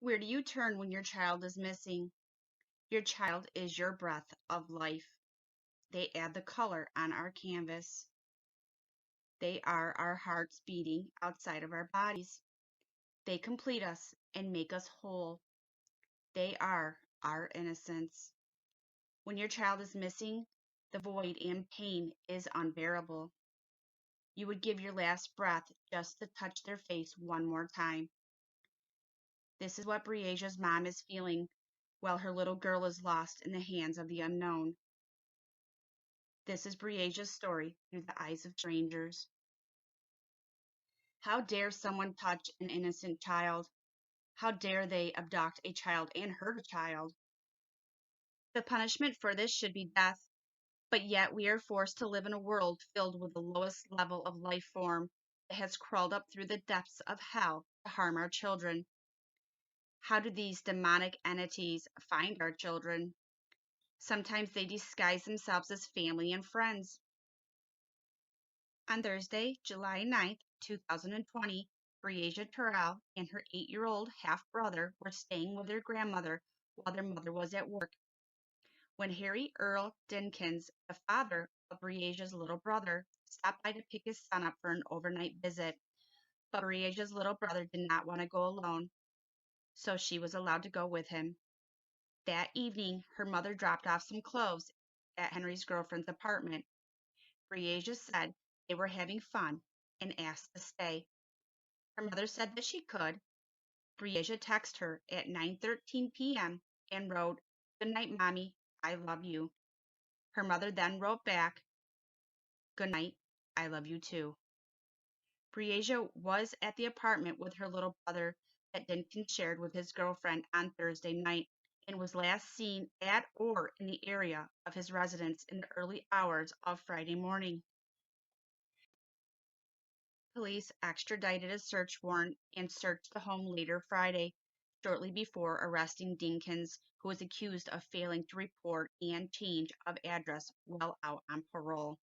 Where do you turn when your child is missing? Your child is your breath of life. They add the color on our canvas. They are our hearts beating outside of our bodies. They complete us and make us whole. They are our innocence. When your child is missing, the void and pain is unbearable. You would give your last breath just to touch their face one more time. This is what Breasia's mom is feeling while her little girl is lost in the hands of the unknown. This is Breasia's story through the eyes of strangers. How dare someone touch an innocent child? How dare they abduct a child and hurt a child? The punishment for this should be death, but yet we are forced to live in a world filled with the lowest level of life form that has crawled up through the depths of hell to harm our children. How do these demonic entities find our children? Sometimes they disguise themselves as family and friends. On Thursday, July 9th, 2020, Breasia Terrell and her 8-year-old half-brother were staying with their grandmother while their mother was at work. When Henry Dinkins, the father of Breasia's little brother, stopped by to pick his son up for an overnight visit, but Breasia's little brother did not want to go alone, so she was allowed to go with him. That evening, her mother dropped off some clothes at Henry's girlfriend's apartment. Breasia said they were having fun and asked to stay. Her mother said that she could. Breasia texted her at 9:13 p.m. and wrote, "Good night, Mommy. I love you." Her mother then wrote back, "Good night. I love you too." Breasia was at the apartment with her little brother that Dinkins shared with his girlfriend on Thursday night and was last seen at or in the area of his residence in the early hours of Friday morning. Police extradited a search warrant and searched the home later Friday, shortly before arresting Dinkins, who was accused of failing to report and change of address while out on parole.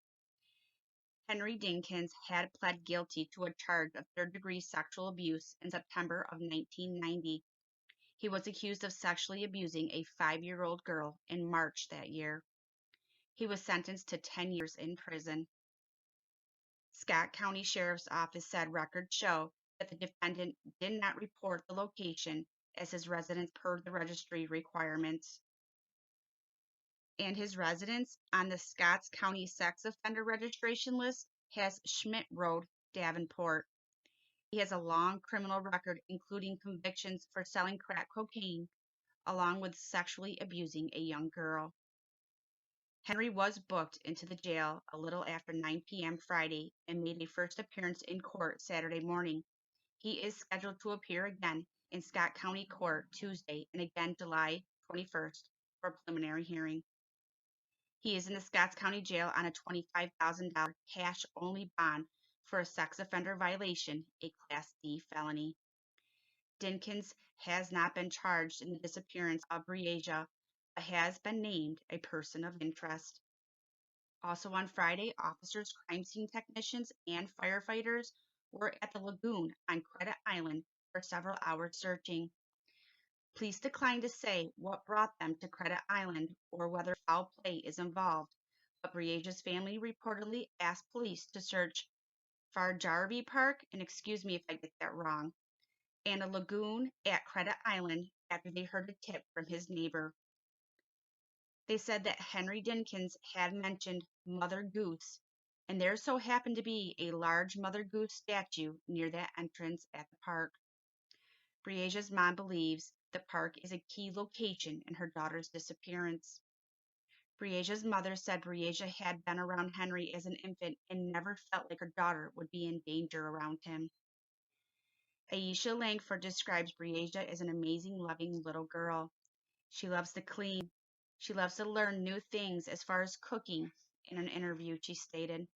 Henry Dinkins had pled guilty to a charge of third-degree sexual abuse in September of 1990. He was accused of sexually abusing a 5-year-old girl in March that year. He was sentenced to 10 years in prison. Scott County Sheriff's Office said records show that the defendant did not report the location as his residence per the registry requirements. And his residence on the Scotts County Sex Offender Registration List has Schmidt Road, Davenport. He has a long criminal record, including convictions for selling crack cocaine, along with sexually abusing a young girl. Henry was booked into the jail a little after 9 p.m. Friday and made a first appearance in court Saturday morning. He is scheduled to appear again in Scott County Court Tuesday and again July 21st for a preliminary hearing. He is in the Scotts County Jail on a $25,000 cash-only bond for a sex offender violation, a Class D felony. Dinkins has not been charged in the disappearance of Breasia, but has been named a person of interest. Also on Friday, officers, crime scene technicians, and firefighters were at the lagoon on Credit Island for several hours searching. Police declined to say what brought them to Credit Island or whether foul play is involved, but Breasia's family reportedly asked police to search Farjarvi Park, and excuse me if I get that wrong, and a lagoon at Credit Island after they heard a tip from his neighbor. They said that Henry Dinkins had mentioned Mother Goose, and there so happened to be a large Mother Goose statue near that entrance at the park. Breasia's mom believes the park is a key location in her daughter's disappearance. Breasia's mother said Breasia had been around Henry as an infant and never felt like her daughter would be in danger around him. Aisha Langford describes Breasia as an amazing, loving little girl. She loves to clean. She loves to learn new things as far as cooking. In an interview, she stated,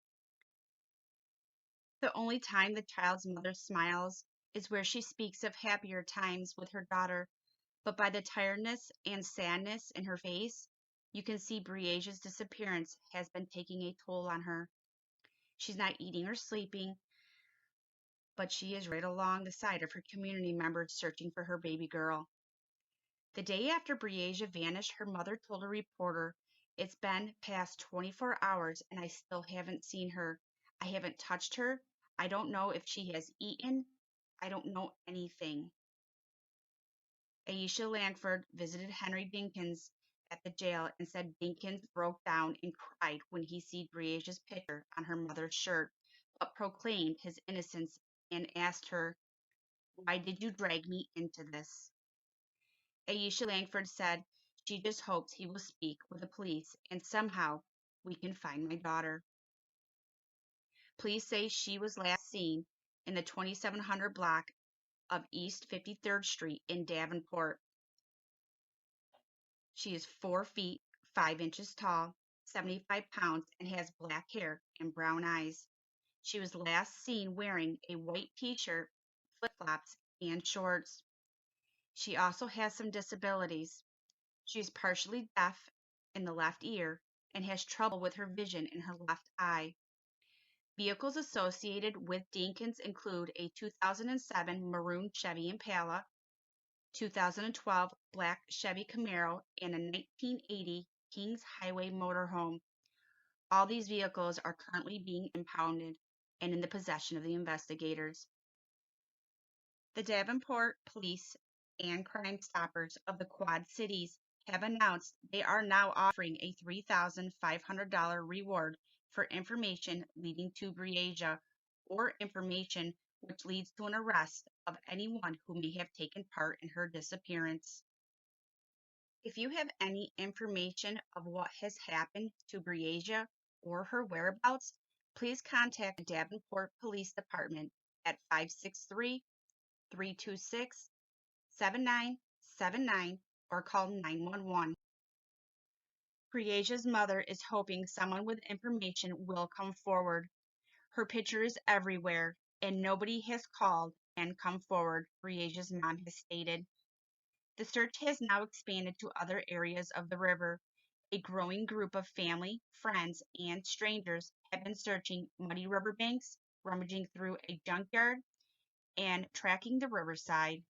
"The only time the child's mother smiles is where she speaks of happier times with her daughter, but by the tiredness and sadness in her face, you can see Breasia's disappearance has been taking a toll on her. She's not eating or sleeping, but she is right along the side of her community members searching for her baby girl. The day after Breasia vanished, her mother told a reporter, "It's been past 24 hours and I still haven't seen her. I haven't touched her. I don't know if she has eaten. I don't know anything." Aisha Langford visited Henry Dinkins at the jail and said Dinkins broke down and cried when he see Breasia's picture on her mother's shirt, but proclaimed his innocence and asked her, "Why did you drag me into this?" Aisha Langford said she just hopes he will speak with the police and somehow we can find my daughter. Police say she was last seen in the 2700 block of East 53rd Street in Davenport. She is 4 feet 5 inches tall, 75 pounds, and has black hair and brown eyes. She was last seen wearing a white t-shirt, flip-flops, and shorts. She also has some disabilities. She is partially deaf in the left ear and has trouble with her vision in her left eye. Vehicles associated with Dinkins include a 2007 maroon Chevy Impala, 2012 black Chevy Camaro, and a 1980 Kings Highway motorhome. All these vehicles are currently being impounded and in the possession of the investigators. The Davenport Police and Crime Stoppers of the Quad Cities have announced they are now offering a $3,500 reward for information leading to Breasia or information which leads to an arrest of anyone who may have taken part in her disappearance. If you have any information of what has happened to Breasia or her whereabouts, please contact the Davenport Police Department at 563-326-7979 or call 911. Breasia's mother is hoping someone with information will come forward. Her picture is everywhere, and nobody has called and come forward, Breasia's mom has stated. The search has now expanded to other areas of the river. A growing group of family, friends, and strangers have been searching muddy riverbanks, rummaging through a junkyard, and tracking the riverside.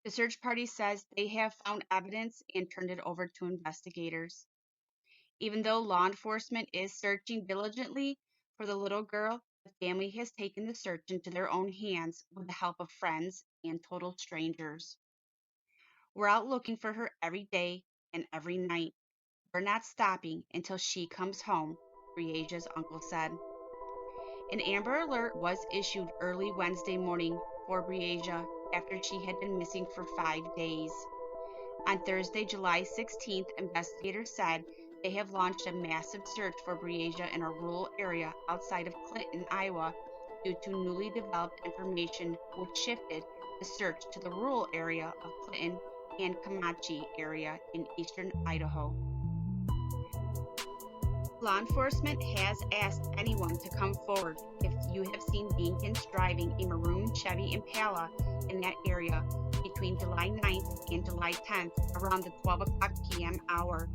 The search party says they have found evidence and turned it over to investigators. Even though law enforcement is searching diligently for the little girl, the family has taken the search into their own hands with the help of friends and total strangers. "We're out looking for her every day and every night. We're not stopping until she comes home," Breasia's uncle said. An Amber Alert was issued early Wednesday morning for Breasia after she had been missing for 5 days. On Thursday, July 16th, investigators said they have launched a massive search for Breasia in a rural area outside of Clinton, Iowa, due to newly developed information which shifted the search to the rural area of Clinton and Comanche area in eastern Idaho. Law enforcement has asked anyone to come forward if you have seen Dinkins driving a maroon Chevy Impala in that area between July 9th and July 10th around the 12 o'clock p.m. hour.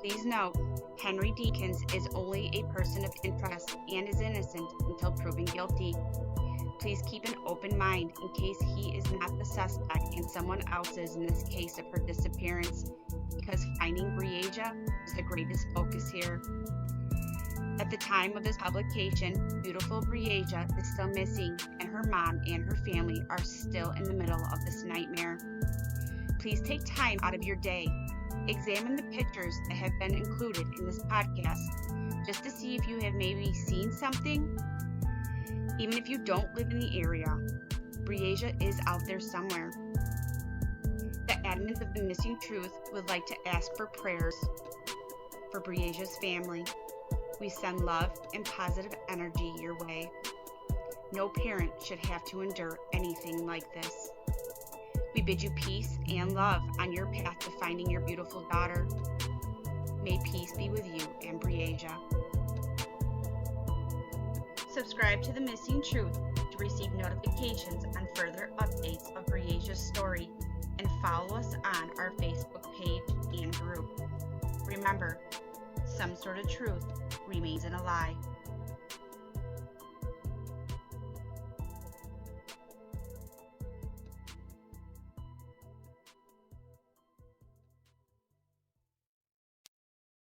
Please note, Henry Dinkins is only a person of interest and is innocent until proven guilty. Please keep an open mind in case he is not the suspect and someone else is in this case of her disappearance, because finding Breasia is the greatest focus here. At the time of this publication, beautiful Breasia is still missing, and her mom and her family are still in the middle of this nightmare. Please take time out of your day. Examine the pictures that have been included in this podcast just to see if you have maybe seen something. Even if you don't live in the area, Breasia is out there somewhere. The admins of The Missing Truth would like to ask for prayers for Breasia's family. We send love and positive energy your way. No parent should have to endure anything like this. We bid you peace and love on your path to finding your beautiful daughter. May peace be with you and Breasia. Subscribe to The Missing Truth to receive notifications on further updates of Breasia's story, and follow us on our Facebook page and group. Remember, some sort of truth remains in a lie.